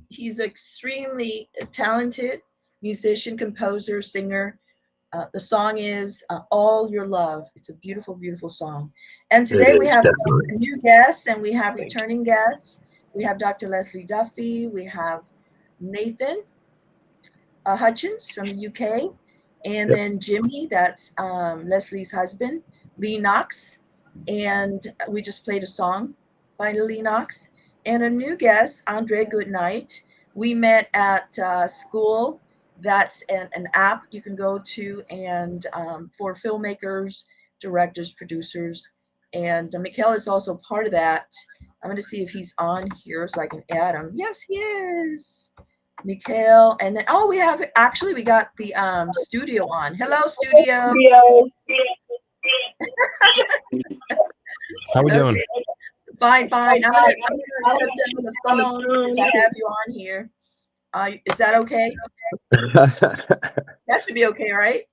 he's extremely talented musician, composer, singer. The song is All Your Love. It's a beautiful, beautiful song. And It today we is have some definitely. new guests and we have returning guests. We have Dr. Lesley Duffiie. We have Nathan Hutchins from the UK. And Yep. then Jimmy, that's Leslie's husband, Lee Knox. And we just played a song by Lee Knox. And a new guest, Andre Goodnight. We met at school. That's an app you can go to and for filmmakers, directors, producers. And Mikhail is also part of that. I'm going to see if he's on here so I can add him. Yes, he is. Mikhail, and then we have actually we got the studio on. Hello, studio. How we doing? Okay, fine, fine. I'm gonna shut down the phone because I have you on here. Is that okay? That should be okay, right?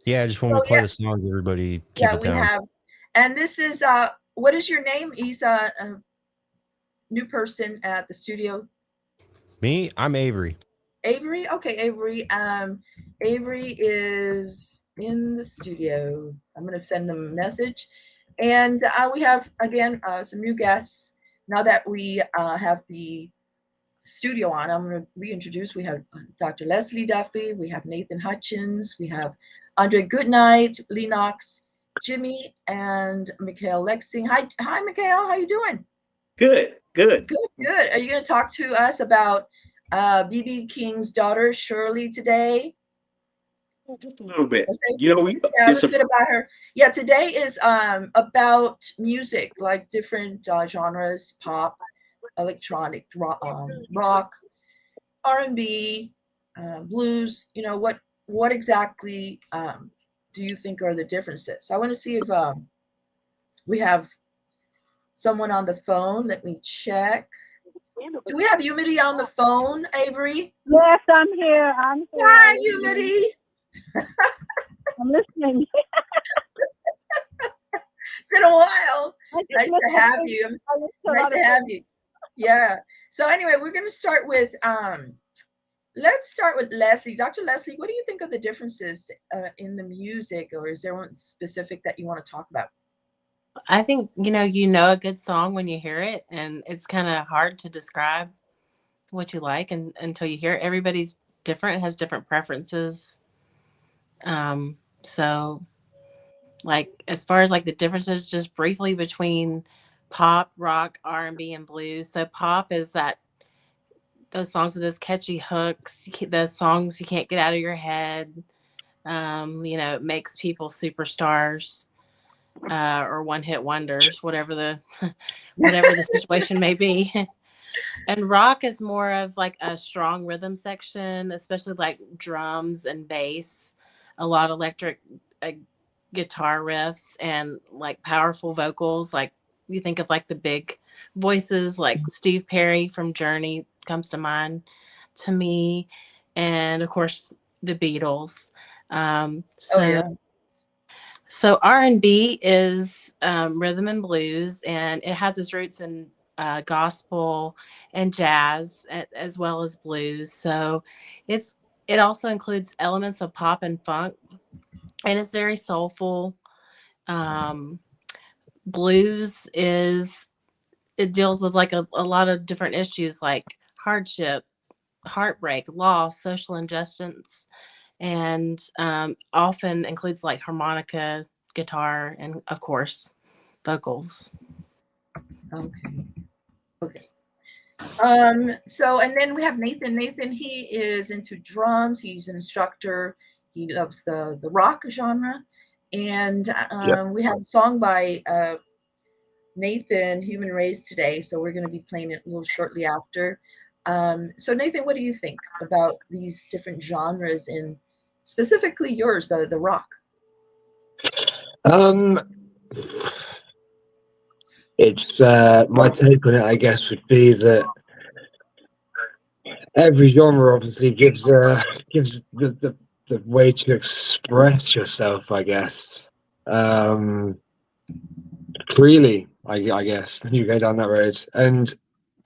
Yeah, just when So we play yeah, the songs, everybody keep yeah, it we down. have, and this is what is your name? He's a new person at the studio. Me, I'm Avery. Avery, okay, Avery. Avery is in the studio. I'm gonna send them a message, and we have again some new guests. Now that we have the studio on, I'm gonna reintroduce. We have Dr. Lesley Duffiie, we have Nathan Hutchins, we have Andre Goodnight, Lee Knox, Jimmy, and Mikhail Lexing. Hi, Mikhail. How you doing? Good, good. Good, good. Are you going to talk to us about BB King's daughter, Shirley, today? Just a little bit. Okay. You know, we Yeah, a it's little a bit about her. Yeah, today is about music, like different genres: pop, electronic, rock, R&B, blues. You know what exactly do you think are the differences? I want to see if we have someone on the phone. Let me check. Do we have Umati on the phone, Avery? Yes, I'm here. I'm here. Hi, I'm listening. Umati. I'm listening. It's been a while. I just Nice missed to the have thing. you. I missed a Nice lot to of have things. you. Yeah. So anyway, we're going to start with let's start with Lesley. Dr. Lesley, what do you think of the differences in the music, or is there one specific that you want to talk about? I think, you know a good song when you hear it, and it's kind of hard to describe what you like until you hear it. Everybody's different, has different preferences. So like as far as like the differences just briefly between pop, rock, R&B and blues. So pop is that those songs with those catchy hooks, the songs you can't get out of your head. It makes people superstars or one hit wonders, whatever the whatever the situation may be. And rock is more of like a strong rhythm section, especially like drums and bass, a lot of electric uh, guitar riffs and like powerful vocals. Like you think of like the big voices, like Steve Perry from Journey comes to mind to me, and of course the Beatles. Um, Oh so yeah. so R&B is rhythm and blues, and it has its roots in gospel and jazz, as well as blues. So it also includes elements of pop and funk, and it's very soulful. Um, Blues is it deals with like a lot of different issues like hardship, heartbreak, loss, social injustice, and often includes like harmonica, guitar, and of course, vocals. Okay. Okay. So and then we have Nathan. Nathan, he is into drums. He's an instructor. He loves the rock genre. And Yep. we have a song by Nathan, Human Race today. So we're going to be playing it a little shortly after. So Nathan, what do you think about these different genres in specifically yours, the rock? Um, it's my take on it, I guess, would be that every genre obviously gives the way to express yourself, I guess, freely. I guess when you go down that road, and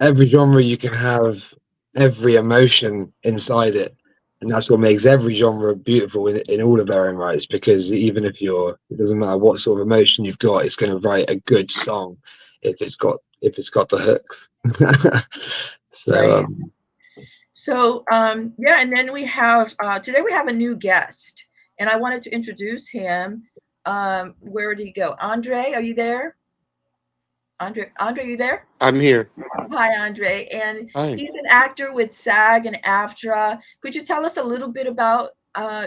every genre you can have every emotion inside it, and that's what makes every genre beautiful in all of their own rights. Because even if it doesn't matter what sort of emotion you've got, it's going to write a good song if it's got the hooks. So Right. So yeah, and then we have today we have a new guest, and I wanted to introduce him. Where did he go? Andre, are you there? Andre, are you there? I'm here. Hi, Andre. And Hi. he's an actor with SAG and AFTRA. Could you tell us a little bit about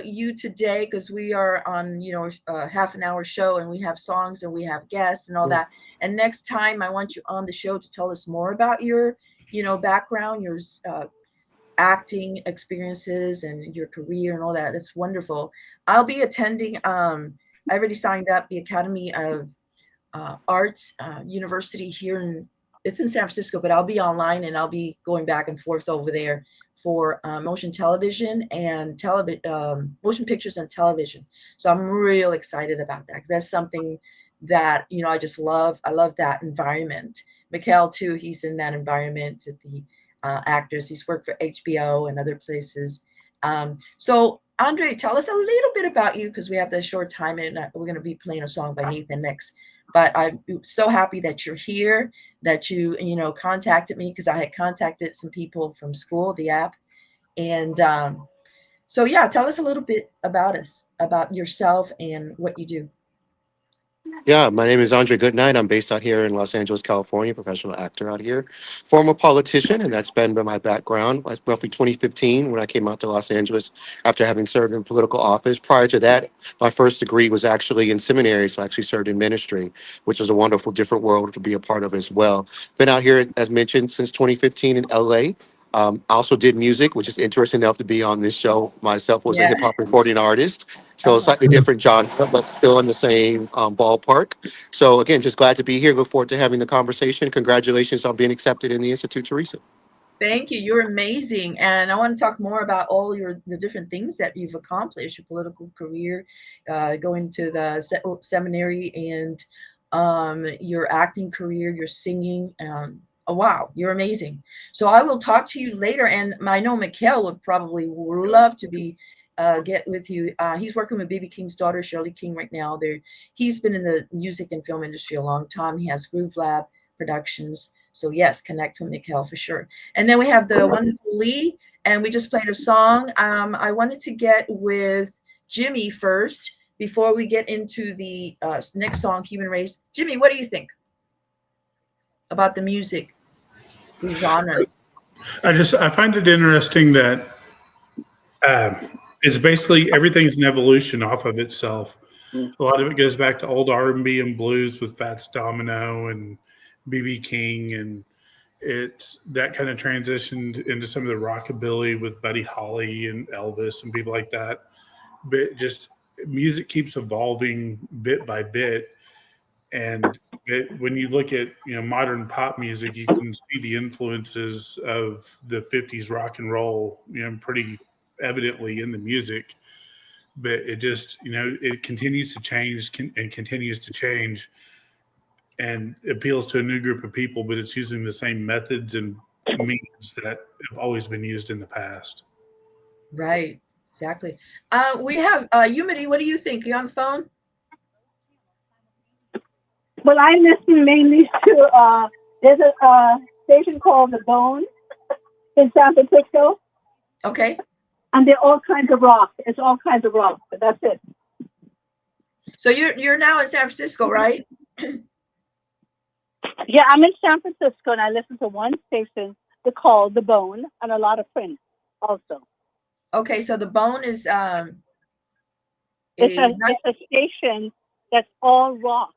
you today? Because we are on, a half an hour show, and we have songs and we have guests and all that. And next time, I want you on the show to tell us more about your, background, your acting experiences and your career and all that. It's wonderful. I'll be attending. I already signed up the Academy of Arts University here it's in San Francisco, but I'll be online and I'll be going back and forth over there for motion television and motion pictures and television. So I'm real excited about that. That's something that I just love. I love that environment. Mikhail too. He's in that environment with the actors. He's worked for HBO and other places. So Andre, tell us a little bit about you because we have the short time and we're going to be playing a song by Nathan next. But I'm so happy that you're here, that you contacted me because I had contacted some people from school, the app. And so, yeah, tell us a little bit about about yourself and what you do. Yeah, my name is Andre Goodnight. I'm based out here in Los Angeles, California, professional actor out here. Former politician, and that's been my background. Like roughly 2015 when I came out to Los Angeles after having served in political office. Prior to that, my first degree was actually in seminary, so I actually served in ministry, which was a wonderful, different world to be a part of as well. Been out here, as mentioned, since 2015 in LA. I also did music, which is interesting enough to be on this show. Myself was a Yeah. hip hop recording artist. So Uh-huh. slightly different genre, but still in the same ballpark. So again, just glad to be here. Look forward to having the conversation. Congratulations on being accepted in the Institute, Theresa. Thank you. You're amazing. And I want to talk more about all the different things that you've accomplished, your political career, going to the seminary and your acting career, your singing. Oh, wow, you're amazing. So I will talk to you later. And I know Mikhail would probably love to get with you. He's working with BB King's daughter, Shirley King, right now. He's been in the music and film industry a long time. He has GrooveLab Productions. So yes, connect with Mikhail for sure. And then we have the wonderful Lee, and we just played a song. I wanted to get with Jimmy first before we get into the next song, Human Race. Jimmy, what do you think about the music, the genres? I find it interesting that it's basically everything's an evolution off of itself. A lot of it goes back to old R&B and blues with Fats Domino and BB King, and it's that kind of transitioned into some of the rockabilly with Buddy Holly and Elvis and people like that. But just music keeps evolving bit by bit, and when you look at modern pop music, you can see the influences of the '50s rock and roll, pretty evidently in the music. But it just it continues to change and continues to change, and appeals to a new group of people. But it's using the same methods and means that have always been used in the past. Right, exactly. We have Umati. What do you think? You on the phone? Well, I listen mainly to, there's a station called The Bone in San Francisco, Okay. and they're all kinds of rock. It's all kinds of rock, but that's it. So you're now in San Francisco, right? Yeah, I'm in San Francisco, and I listen to one station they call The Bone, and a lot of Prince also. Okay, so the Bone is It's a station that's all rock.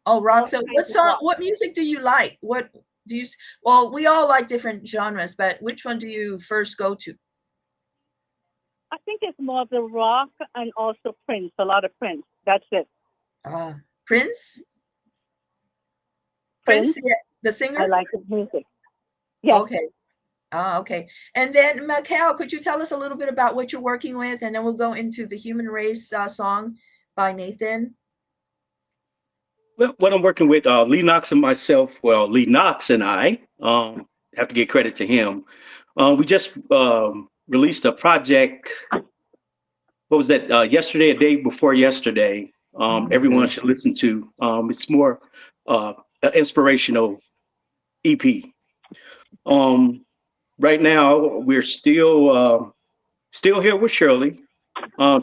Oh, rock. All So kinds what of song, rock. what music do you like? What do you, well, we all like different genres, but which one do you first go to? I think it's more of the rock and also Prince, a lot of Prince. That's it. Prince? Prince, the singer? I like his music. Yeah. Okay. Okay. And then Mikhail, could you tell us a little bit about what you're working with? And then we'll go into the Human Race song by Nathan. Well, what I'm working with, Lee Knox and myself, well, Lee Knox and I, have to give credit to him. We just released a project. What was that? Yesterday, a day before yesterday. Everyone should listen to. It's more an inspirational EP. Right now, we're still here with Shirley.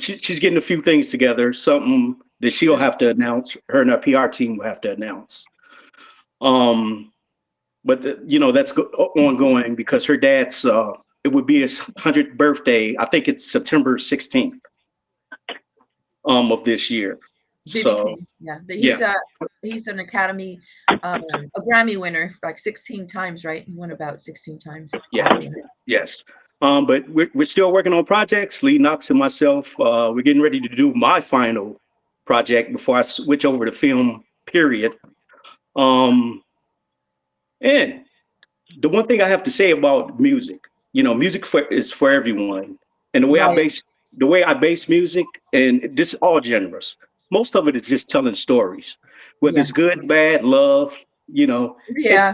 She's getting a few things together. Something that she'll have to announce. Her and her PR team will have to announce. But that's ongoing because her dad's. It would be his 100th birthday. I think it's September 16th. Of this year. BB So King. Yeah, he's an Academy, a Grammy winner like 16 times, right? He won about 16 times. Yeah, yes. But we're still working on projects. Lee Knox and myself, we're getting ready to do my final project before I switch over to film. Period. And the one thing I have to say about music, music is for everyone, and the way I base music, and this is all genres. Most of it is just telling stories, whether it's good, bad, love. Yeah.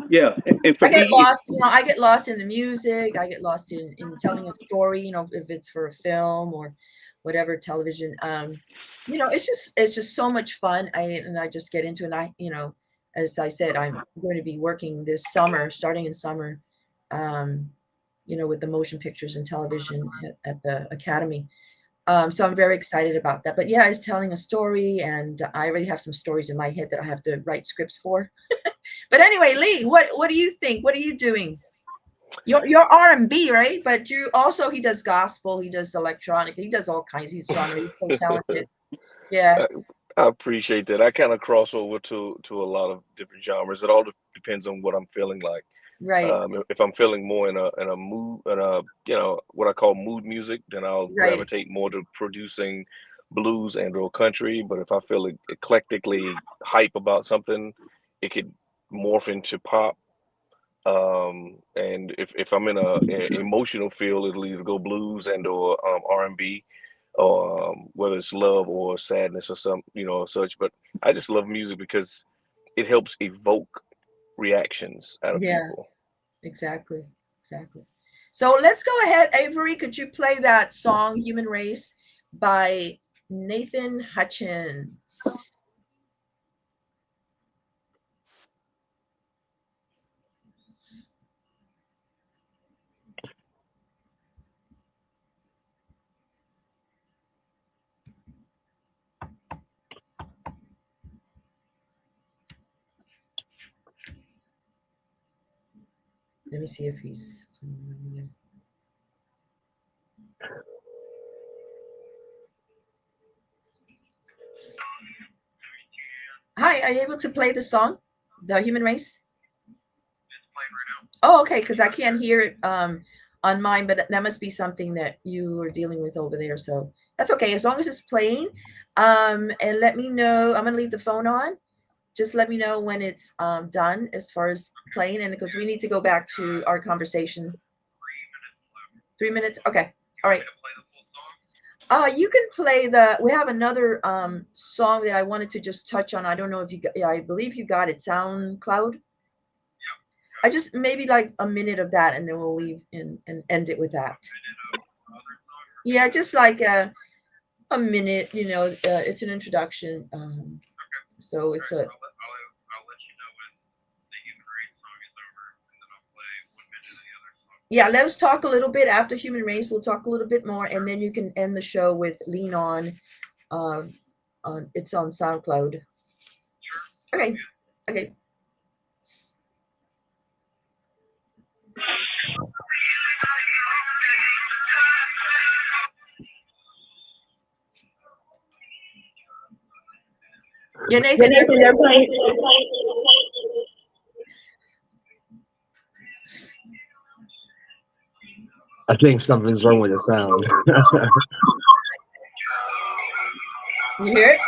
Yeah, and for I get me, lost. I get lost in the music. I get lost in telling a story. If it's for a film or whatever, television. It's just so much fun. I just get into it. And as I said, I'm going to be working this summer, starting in summer, with the motion pictures and television at the Academy. So I'm very excited about that. But yeah, it's telling a story, and I already have some stories in my head that I have to write scripts for. But anyway, Lee, what do you think? What are you doing? You're R&B, right? But he does gospel, he does electronic, he does all kinds. He's so talented. Yeah. I appreciate that. I kind of cross over to a lot of different genres. It all depends on what I'm feeling like. Right. If I'm feeling more in a mood, what I call mood music, then I'll gravitate more to producing blues and/or country. But if I feel eclectically hype about something, it could morph into pop. And if I'm in an emotional feel, it'll either go blues and/or R&B, or whether it's love or sadness or such. But I just love music because it helps evoke reactions out of people. Exactly. So let's go ahead. Avery, could you play that song Human Race by Nathan Hutchins? Let me see if he's. Hi, are you able to play the song, The Human Race? Oh, okay, because I can't hear it on mine, but that must be something that you are dealing with over there. So that's okay, as long as it's playing. And let me know. I'm gonna leave the phone on. Just let me know when it's done as far as playing, and because we need to go back to our conversation. 3 minutes. Okay. All right. You can play we have another song that I wanted to just touch on. I don't know if you got, I believe you got it. SoundCloud. I just maybe like a minute of that, and then we'll leave and end it with that. Yeah, just like a minute, it's an introduction. So it's a. Yeah, let us talk a little bit after Human Race. We'll talk a little bit more, and then you can end the show with Lean On. It's on SoundCloud. Okay. Yeah, Nathan, they're playing. I think something's wrong with the sound. You hear it?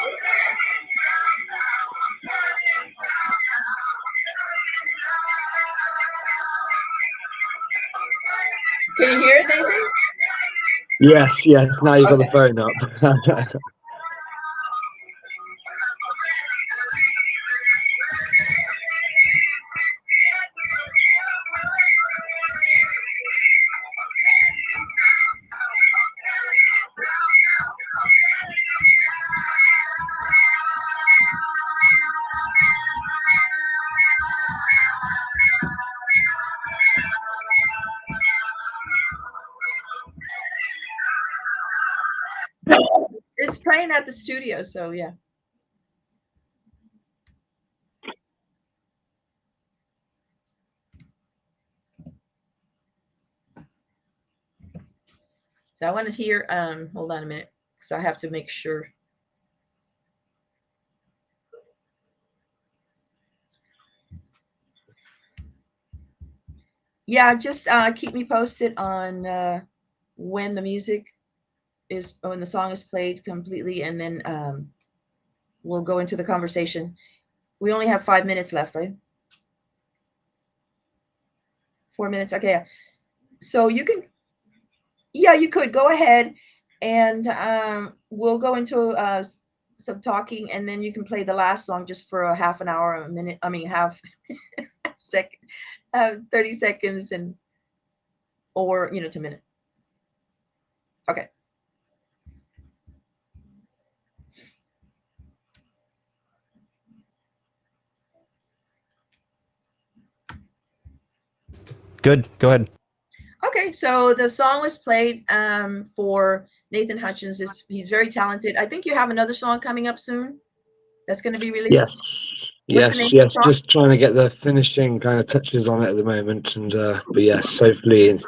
Can you hear it, Nathan? Yes. Now you've got the phone up. It's playing at the studio, so yeah. So I want to hear, hold on a minute, so I have to make sure. Yeah, just keep me posted on when the song is played completely, and then we'll go into the conversation. We only have 5 minutes left, right? 4 minutes, okay. Yeah. So you can, yeah, you could go ahead, and we'll go into some talking, and then you can play the last song just for a half an hour, a minute. I mean, half second, 30 seconds, and or to a minute. Okay. Good. Go ahead. Okay, so the song was played for Nathan Hutchins. He's very talented. I think you have another song coming up soon that's going to be released. Yes, What's the name yes, of the song? just trying to get the finishing kind of touches on it at the moment, and but yes, hopefully in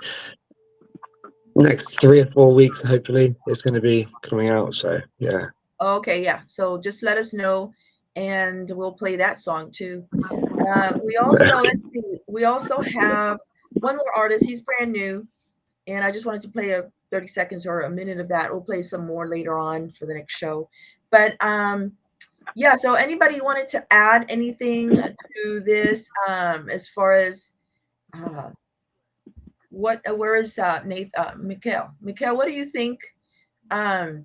next 3 or 4 weeks, hopefully it's going to be coming out. So yeah. Okay, yeah. So just let us know, and we'll play that song too. We also let's see. We also have one more artist. He's brand new, and I just wanted to play a 30 seconds or a minute of that. We'll play some more later on for the next show. But yeah, so anybody wanted to add anything to this as far as where is Mikail? Mikail, what do you think about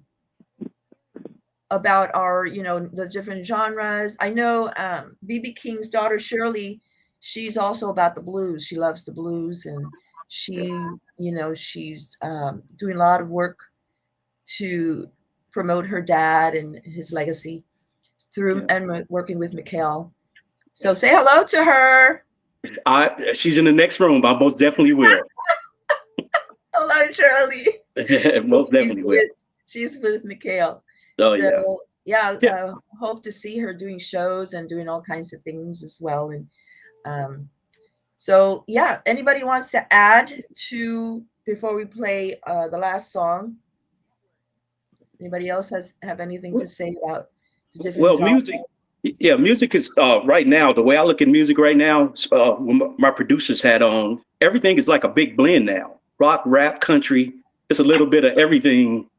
our, the different genres? I know BB King's daughter Shirley, she's also about the blues. She loves the blues, and she's doing a lot of work to promote her dad and his legacy through and working with Mikail. So say hello to her. She's in the next room. I most definitely will. Hello, Shirley. Most definitely will. She's with Mikail. Oh, so yeah. Hope to see her doing shows and doing all kinds of things as well. And so yeah, anybody wants to add to before we play the last song? Anybody else have anything to say about the different genres? Music is right now, the way I look at music right now, when my producers had on, everything is like a big blend now. Rock, rap, country, it's a little bit of everything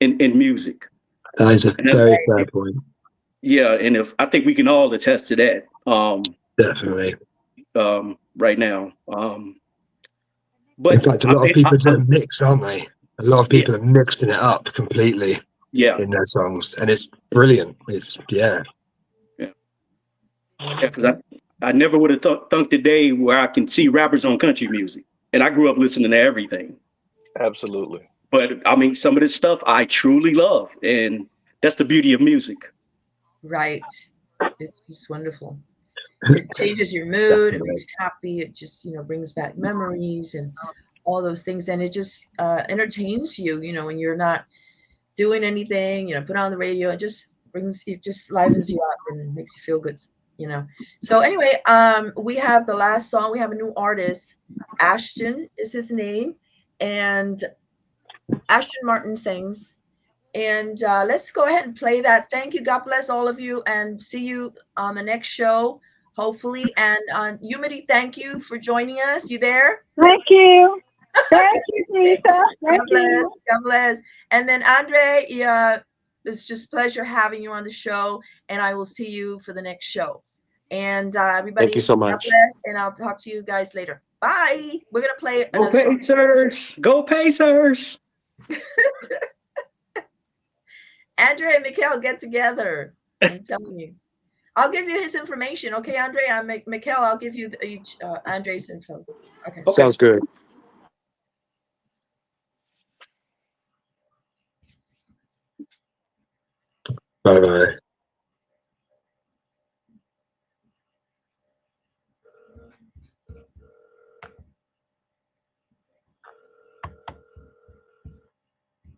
in music. That is a very fair point. Yeah, and I think we can all attest to that. Definitely. Right now. But in fact, a lot of people don't mix, aren't they? A lot of people are mixing it up completely in their songs, and it's brilliant. It's because I never would have thunk the day where I can see rappers on country music, and I grew up listening to everything. Absolutely. But I mean, some of this stuff I truly love, and that's the beauty of music. Right. It's just wonderful. It changes your mood. It makes you happy. It just, brings back memories and all those things. And it just entertains you, when you're not doing anything, put on the radio. It just livens you up and makes you feel good, So anyway, we have the last song. We have a new artist. Ashton is his name. And Ashton Martin Sangs. And let's go ahead and play that. Thank you. God bless all of you, and see you on the next show, hopefully. And Umati, thank you for joining us. You there? Thank you. Thank you, Theresa. God bless. God bless. And then Andre, it's just a pleasure having you on the show, and I will see you for the next show. And everybody, thank you so much. God bless, and I'll talk to you guys later. Bye. We're gonna play Go Pacers! Go Pacers! Andre and Mikhail, get together. I'm telling you. I'll give you his information. Okay, Andre? Mikhail, I'll give you each Andre's info. Okay. Sounds good. Bye-bye.